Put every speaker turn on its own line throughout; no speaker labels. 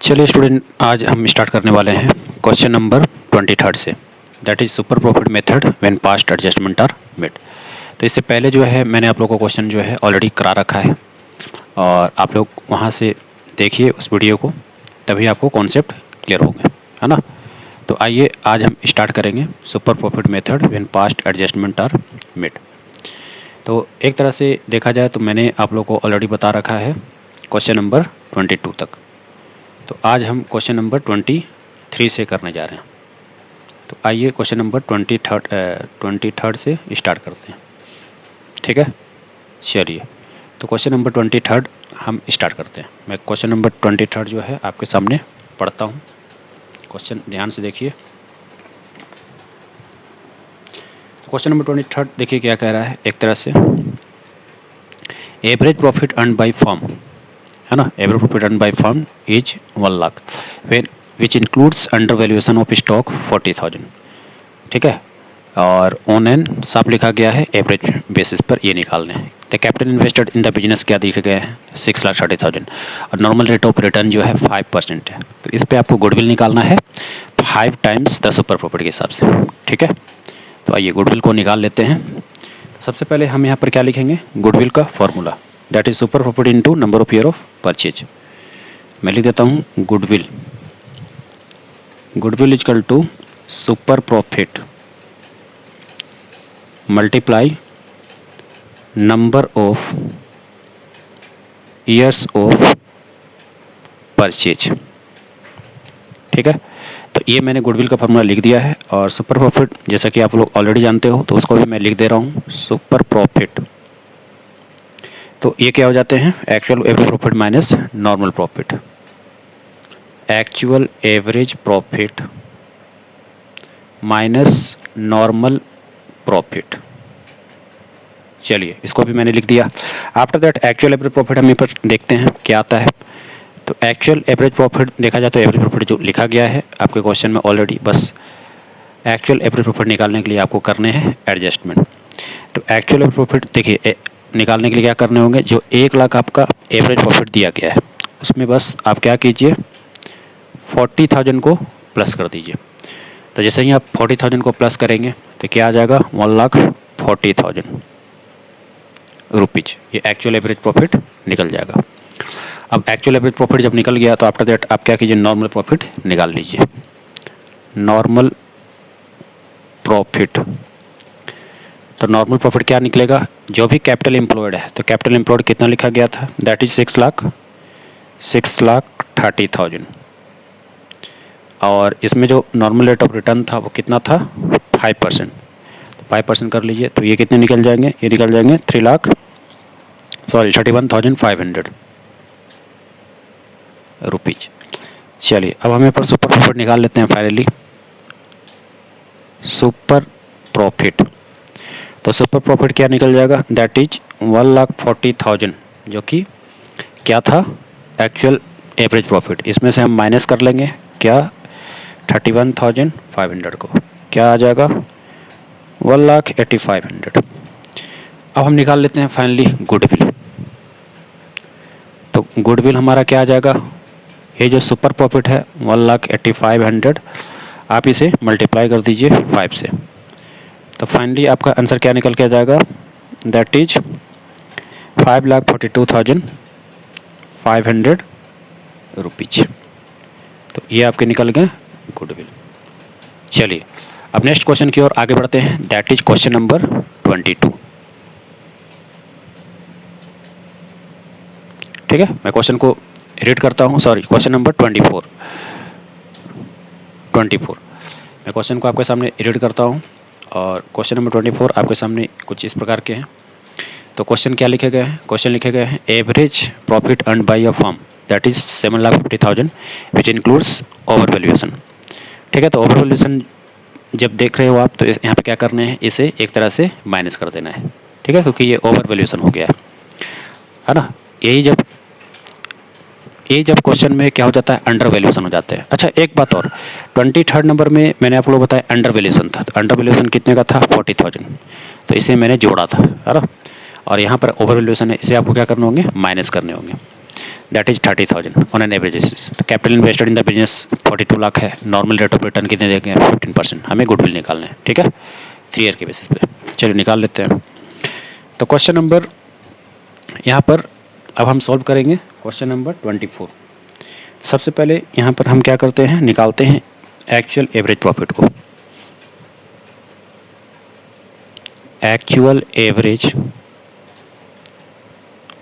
चलिए स्टूडेंट, आज हम स्टार्ट करने वाले हैं क्वेश्चन नंबर 23 से। That is super profit method when past adjustment are made. तो इससे पहले जो है मैंने आप लोगों को क्वेश्चन जो है ऑलरेडी करा रखा है और आप लोग वहाँ से देखिए उस वीडियो को, तभी आपको कॉन्सेप्ट क्लियर होंगे, है ना। तो आइए आज हम स्टार्ट करेंगे super profit method when past adjustment are made. तो एक तरह से देखा जाए तो मैंने आप लोगों को ऑलरेडी बता रखा है क्वेश्चन नंबर 22 तक। तो आज हम क्वेश्चन नंबर 23 से करने जा रहे हैं। तो आइए क्वेश्चन नंबर 23 से स्टार्ट करते हैं, ठीक है। चलिए, तो क्वेश्चन नंबर 23 हम स्टार्ट करते हैं। मैं क्वेश्चन नंबर 23 जो है आपके सामने पढ़ता हूँ। क्वेश्चन ध्यान से देखिए। क्वेश्चन नंबर 23 देखिए क्या कह रहा है। एक तरह से average profit earn by firm, है ना। Average profit earn by firm is 1 lakh when which includes under valuation of stock 40,000, ठीक है। और ऑन एंड साफ लिखा गया है एवरेज बेसिस पर ये निकालने हैं। The capital invested in the business क्या दिखे गए हैं 6,30,000 और नॉर्मल रेट ऑफ रिटर्न जो है 5% है। तो इस पर आपको गुडविल निकालना है 5 टाइम्स द सुपर प्रॉफिट के हिसाब से, ठीक है। तो आइए गुडविल को निकाल लेते हैं। सबसे पहले हम यहाँ पर क्या लिखेंगे, गुडविल का formula, that is super profit into number of year of purchase. मैं लिख देता हूँ goodwill equal to super profit multiply number of years of purchase, ठीक है। तो ये मैंने गुडविल का फॉर्मूला लिख दिया है। और सुपर प्रॉफिट जैसा कि आप लोग ऑलरेडी जानते हो, तो उसको भी मैं लिख दे रहा हूँ सुपर प्रॉफिट। तो ये क्या हो जाते हैं, actual average profit minus normal profit, actual average profit minus normal profit. चलिए, इसको भी मैंने लिख दिया। After that actual average profit हम यहाँ पर देखते हैं क्या आता है। तो एक्चुअल एवरेज प्रॉफिट देखा जाए तो एवरेज प्रॉफिट जो लिखा गया है आपके क्वेश्चन में ऑलरेडी, बस एक्चुअल एवरेज प्रॉफिट निकालने के लिए आपको करने हैं एडजस्टमेंट। तो एक्चुअल एवरेज प्रॉफिट देखिए निकालने के लिए क्या करने होंगे, जो 1 लाख आपका एवरेज प्रॉफिट दिया गया है उसमें बस आप क्या कीजिए 40,000 को प्लस कर दीजिए। तो जैसे ही आप 40,000 को प्लस करेंगे तो क्या आ जाएगा 1,40,000 रुपीज। ये एक्चुअल एवरेज प्रॉफिट निकल जाएगा। अब एक्चुअल एवरेज प्रॉफिट जब निकल गया तो आफ्टर दैट आप क्या कीजिए, नॉर्मल प्रॉफिट निकाल लीजिए। नॉर्मल प्रॉफिट, तो नॉर्मल प्रॉफिट क्या निकलेगा, जो भी कैपिटल एम्प्लॉयड है, तो कैपिटल एम्प्लॉयड कितना लिखा गया था, दैट इज 6,30,000। और इसमें जो नॉर्मल रेट ऑफ रिटर्न था वो कितना था 5%। तो 5% कर लीजिए। तो ये कितने निकल जाएंगे, ये निकल जाएंगे 31,500 रुपीज। चलिए, अब हमें पर सुपर प्रॉफिट निकाल लेते हैं फाइनली। सुपर प्रॉफिट, तो सुपर प्रॉफिट क्या निकल जाएगा, दैट इज 1,40,000 जो कि क्या था एक्चुअल एवरेज प्रॉफिट। इसमें से हम माइनस कर लेंगे क्या 31,500 को, क्या आ जाएगा 1,85,000। अब हम निकाल लेते हैं फाइनली गुडविल। तो गुडविल हमारा क्या आ जाएगा, ये जो सुपर प्रॉफिट है 1,85,000 आप इसे मल्टीप्लाई कर दीजिए 5 से। तो फाइनली आपका आंसर क्या निकल के आ जाएगा, दैट इज 5,42,500 रुपीज। तो ये आपके निकल गए गुडविल। चलिए, अब नेक्स्ट क्वेश्चन की ओर आगे बढ़ते हैं, दैट इज क्वेश्चन नंबर 22, ठीक है। मैं क्वेश्चन को रीड करता हूँ, सॉरी क्वेश्चन नंबर 24। मैं क्वेश्चन को आपके सामने रीड करता हूँ और क्वेश्चन नंबर 24 आपके सामने कुछ इस प्रकार के हैं। तो क्वेश्चन क्या लिखे गए हैं, क्वेश्चन लिखे गए हैं average profit earn by a firm that is 7,50,000 which includes over valuation, ठीक है। तो ओवर वैल्यूएशन जब देख रहे हो आप तो यहाँ पे क्या करने हैं, इसे एक तरह से माइनस कर देना है, ठीक है, क्योंकि ये ओवर वैल्यूएशन हो गया है ना। ये जब क्वेश्चन में क्या हो जाता है, अंडर वैल्यूएशन हो जाते हैं। अच्छा, एक बात और, 23 नंबर में मैंने आप लोग बताया अंडर वैल्यूएशन था। तो अंडर वैल्यूएशन कितने का था 40,000, तो इसे मैंने जोड़ा था, है ना। और यहाँ पर ओवर वैल्यूएशन है, इसे आपको क्या करने होंगे, माइनस करने होंगे। That is 30,000 on an average basis. तो capital invested in the business 42 lakh है, नॉर्मल रेट ऑफ रिटर्न कितने देंगे 15%, हमें गुडविल निकालना है, ठीक है, 3 ईयर के बेसिस पे। चलिए निकाल लेते हैं। तो क्वेश्चन नंबर यहाँ पर अब हम सॉल्व करेंगे क्वेश्चन नंबर 24। सबसे पहले यहाँ पर हम क्या करते हैं, निकालते हैं एक्चुअल एवरेज प्रॉफिट को, एक्चुअल एवरेज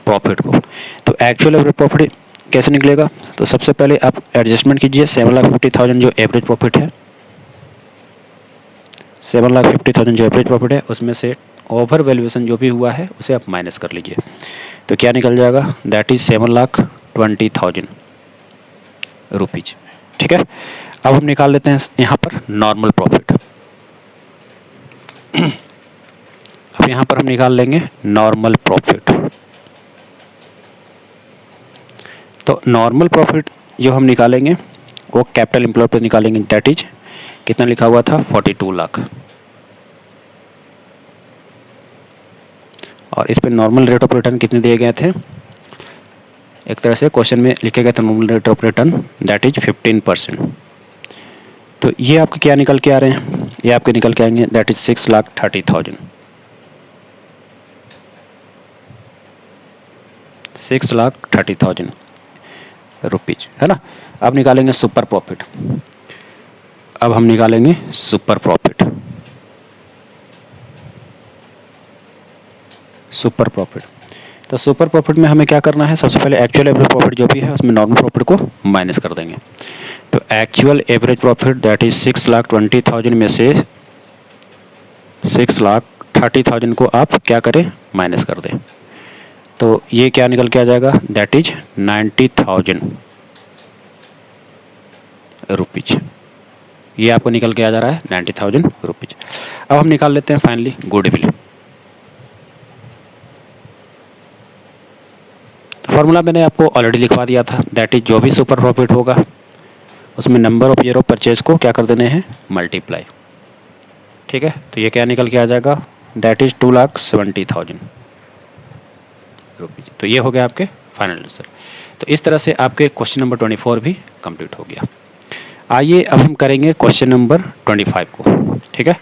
प्रॉफिट को। तो एक्चुअल एवरेज प्रॉफिट कैसे निकलेगा, तो सबसे पहले आप एडजस्टमेंट कीजिए 7,50,000 जो एवरेज प्रॉफिट है, 7,50,000 जो एवरेज प्रॉफिट है उसमें से ओवर वैल्यूएशन जो भी हुआ है उसे आप माइनस कर लीजिए। तो क्या निकल जाएगा, दैट इज 7,20,000 रुपीज, ठीक है। अब हम निकाल लेते हैं यहाँ पर नॉर्मल प्रॉफिट। अब यहाँ पर हम निकाल लेंगे नॉर्मल प्रॉफिट। तो नॉर्मल प्रॉफिट जो हम निकालेंगे वो कैपिटल एम्प्लॉयड पे निकालेंगे, दैट इज कितना लिखा हुआ था 42 लाख, और इस पे नॉर्मल रेट ऑफ रिटर्न कितने दिए गए थे, एक तरह से क्वेश्चन में लिखे गए थे normal rate of return that is 15%। तो ये आपके क्या निकल के आ रहे हैं, ये आपके निकल के आएंगे दैट इज 6,30,000, 6,30,000 रुपीज, है ना। अब निकालेंगे सुपर प्रॉफिट। अब हम निकालेंगे सुपर प्रॉफिट। सुपर प्रॉफिट, तो सुपर प्रॉफिट में हमें क्या करना है, सबसे पहले एक्चुअल एवरेज प्रॉफिट जो भी है उसमें नॉर्मल प्रॉफिट को माइनस कर देंगे। तो actual average profit that is 6,20,000 में से 6,30,000 को आप क्या करें, माइनस कर दें। तो ये क्या निकल के आ जाएगा, दैट इज 90,000 रुपीज, ये आपको निकल के आ जा रहा है 90,000 रुपीज। अब हम निकाल लेते हैं फाइनली गुडविल। फॉर्मूला मैंने आपको ऑलरेडी लिखवा दिया था, दैट इज जो भी सुपर प्रॉफिट होगा उसमें number of year of purchase को क्या कर देने हैं, मल्टीप्लाई, ठीक है। तो ये क्या निकल के आ जाएगा, दैट इज 2,70,000 रुपीज। तो ये हो गया आपके फाइनल आंसर। तो इस तरह से आपके क्वेश्चन नंबर 24 भी कंप्लीट हो गया। आइए अब हम करेंगे क्वेश्चन नंबर 25 को, ठीक है।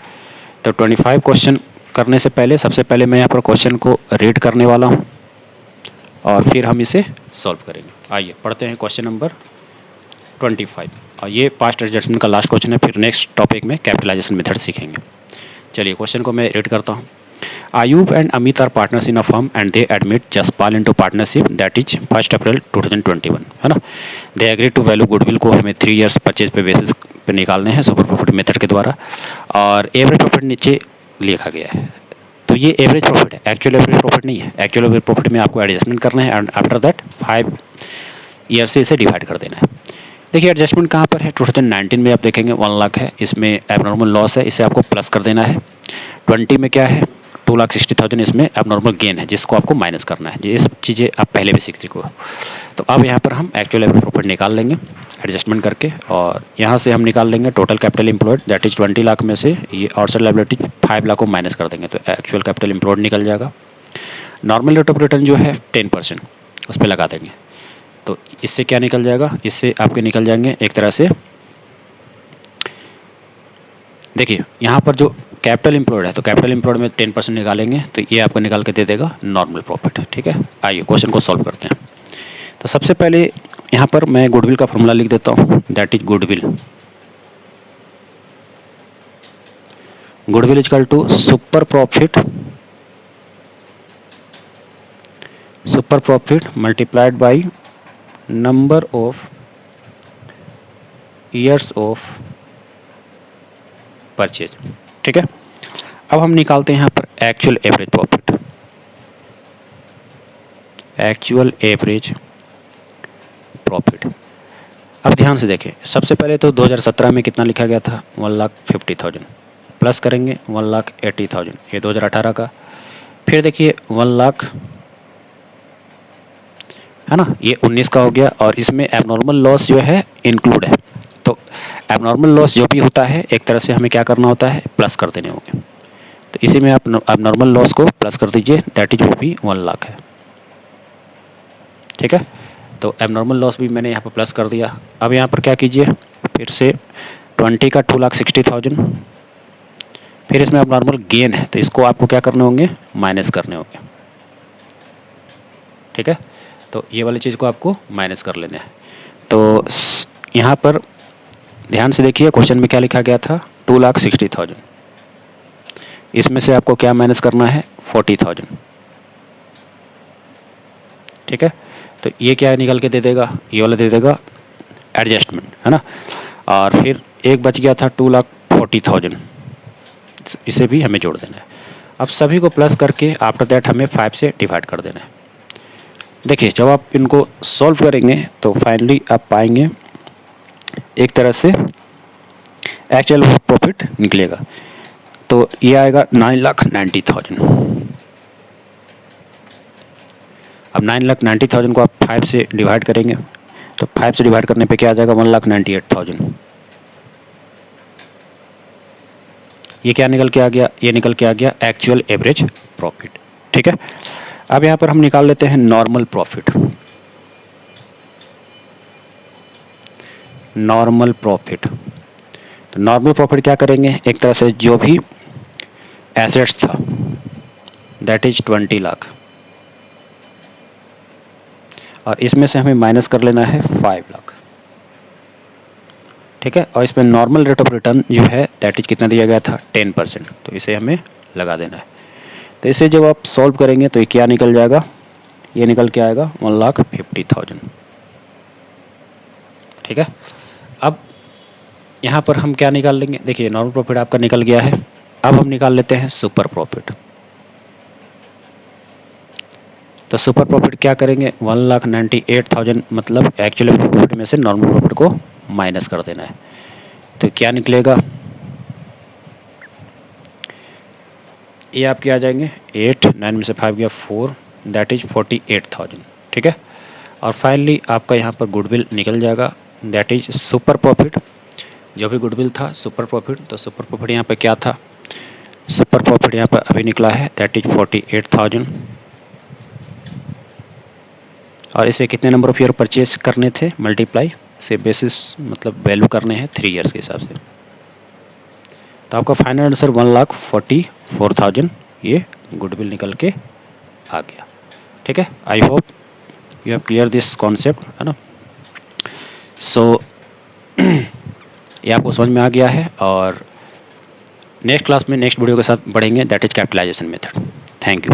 तो 25 क्वेश्चन करने से पहले सबसे पहले मैं यहाँ पर क्वेश्चन को रीड करने वाला हूँ और फिर हम इसे सॉल्व करेंगे। आइए पढ़ते हैं क्वेश्चन नंबर 25, और ये पास्ट एडजस्टमेंट का लास्ट क्वेश्चन है, फिर नेक्स्ट टॉपिक में कैपिटलाइजेशन मेथड सीखेंगे। चलिए क्वेश्चन को मैं रीड करता हूँ। Ayub and Amit are partners in a firm and they admit Jaspal into partnership that is 1 अप्रैल 2021, है ना। They agree to value goodwill को हमें 3 इयर्स परचेज पे बेसिस पे निकालने हैं सुपर प्रॉफिट मेथड के द्वारा, और एवरेज प्रॉफिट नीचे लिखा गया है। तो ये एवरेज प्रॉफिट है, एक्चुअल एवरेज प्रॉफिट नहीं है। एक्चुअल एवरेज प्रॉफिट में आपको एडजस्टमेंट करना है एंड आफ्टर दैट 5 ईयर से इसे डिवाइड कर देना है। देखिए एडजस्टमेंट कहाँ पर है, 2019 में आप देखेंगे 1 लाख है, इसमें एबनॉर्मल लॉस है, इसे आपको प्लस कर देना है। 20 में क्या है, 2,60,000 इसमें एबनॉर्मल गेन है जिसको आपको माइनस करना है। ये सब चीज़ें आप पहले भी सीख चुके हो। तो अब यहाँ पर हम एक्चुअल एवरेज प्रॉफिट निकाल लेंगे एडजस्टमेंट करके, और यहाँ से हम निकाल लेंगे total capital employed that is 20 lakh में से ये आउटसाइड लायबिलिटी 5 लाख को माइनस कर देंगे, तो एक्चुअल कैपिटल एम्प्लॉयड निकल जाएगा। नॉर्मल रेट ऑफ रिटर्न जो है 10% उस पर लगा देंगे, तो इससे क्या निकल जाएगा, इससे आपके निकल जाएंगे एक तरह से, देखिए यहाँ पर जो कैपिटल एम्प्लॉयड है तो कैपिटल एम्प्लॉयड में 10% निकालेंगे तो ये आपको निकाल के दे देगा नॉर्मल प्रॉफिट, ठीक है। आइए क्वेश्चन को सॉल्व करते हैं। तो सबसे पहले यहाँ पर मैं गुडविल का फॉर्मूला लिख देता हूँ, that is goodwill. Goodwill is equal to super profit multiplied by number of years of purchase, ठीक है। अब हम निकालते हैं यहाँ पर actual average profit. Actual average profit, अब ध्यान से देखें, सबसे पहले तो 2017 में कितना लिखा गया था, 1,50,000 प्लस करेंगे 1,80,000, ये 2018 का। फिर देखिए 1 लाख है ना, ये 19 का हो गया, और इसमें एबनॉर्मल लॉस जो है इंक्लूड है। तो एबनॉर्मल लॉस जो भी होता है एक तरह से हमें क्या करना होता है, प्लस कर देने होंगे। तो इसी में आप एबनॉर्मल लॉस को प्लस कर दीजिए, दैट इज वो भी 1 लाख है, ठीक है। तो एबनॉर्मल लॉस भी मैंने यहाँ पर प्लस कर दिया। अब यहाँ पर क्या कीजिए, फिर से 20 का 2,60,000, फिर इसमें एबनॉर्मल गेन है तो इसको आपको क्या करने होंगे, माइनस करने होंगे। ठीक है, तो ये वाली चीज़ को आपको माइनस कर लेना है। तो यहाँ पर ध्यान से देखिए, क्वेश्चन में क्या लिखा गया था, 2,60,000, इसमें से आपको क्या माइनस करना है, 40,000। ठीक है, तो ये क्या निकल के दे देगा, ये वाला दे देगा एडजस्टमेंट, है ना। और फिर एक बच गया था 2,40,000, इसे भी हमें जोड़ देना है। अब सभी को प्लस करके आफ्टर दैट हमें 5 से डिवाइड कर देना है। देखिए जब आप इनको सॉल्व करेंगे तो फाइनली आप पाएंगे एक तरह से एक्चुअल प्रॉफिट निकलेगा। तो ये आएगा 9,90,000। अब 9,90,000 को आप 5 से डिवाइड करेंगे तो 5 से डिवाइड करने पे क्या आ जाएगा, 1,98,000। ये क्या निकल के आ गया, ये निकल के आ गया एक्चुअल एवरेज प्रॉफिट। ठीक है, अब यहाँ पर हम निकाल लेते हैं नॉर्मल प्रॉफिट। नॉर्मल प्रॉफिट, तो नॉर्मल प्रॉफिट क्या करेंगे, एक तरह से जो भी एसेट्स था दैट इज 20 लाख, और इसमें से हमें माइनस कर लेना है 5 लाख। ठीक है, और इसमें नॉर्मल रेट ऑफ रिटर्न जो है दैट इज कितना दिया गया था, 10%, तो इसे हमें लगा देना है। तो इसे जब आप सॉल्व करेंगे तो ये क्या निकल जाएगा, ये निकल के आएगा 1,50,000। ठीक है, अब यहाँ पर हम क्या निकाल लेंगे, देखिए नॉर्मल प्रॉफिट आपका निकल गया है। अब हम निकाल लेते हैं सुपर प्रॉफिट। तो सुपर प्रॉफिट क्या करेंगे, 1,98,000 मतलब एक्चुअल प्रॉफिट में से नॉर्मल प्रॉफिट को माइनस कर देना है। तो क्या निकलेगा, ये आपके आ जाएंगे 8, 9 में से 5 गया 4, दैट इज 48,000। ठीक है, और फाइनली आपका यहाँ पर गुडविल निकल जाएगा, दैट इज सुपर प्रॉफिट। जो भी गुडविल था सुपर प्रॉफिट, तो सुपर प्रॉफिट यहाँ पे क्या था, सुपर प्रॉफिट यहाँ पर अभी निकला है दैट इज 48,000। और इसे कितने नंबर ऑफ ईयर परचेज करने थे, मल्टीप्लाई से बेसिस मतलब वैल्यू करने हैं 3 ईयर्स के हिसाब से। तो आपका फाइनल आंसर 1,44,000 ये गुडविल निकल के आ गया। ठीक है, I hope you have clear this concept, है ना। सो ये आपको समझ में आ गया है, और नेक्स्ट क्लास में नेक्स्ट वीडियो के साथ बढ़ेंगे, that is capitalization method. Thank you.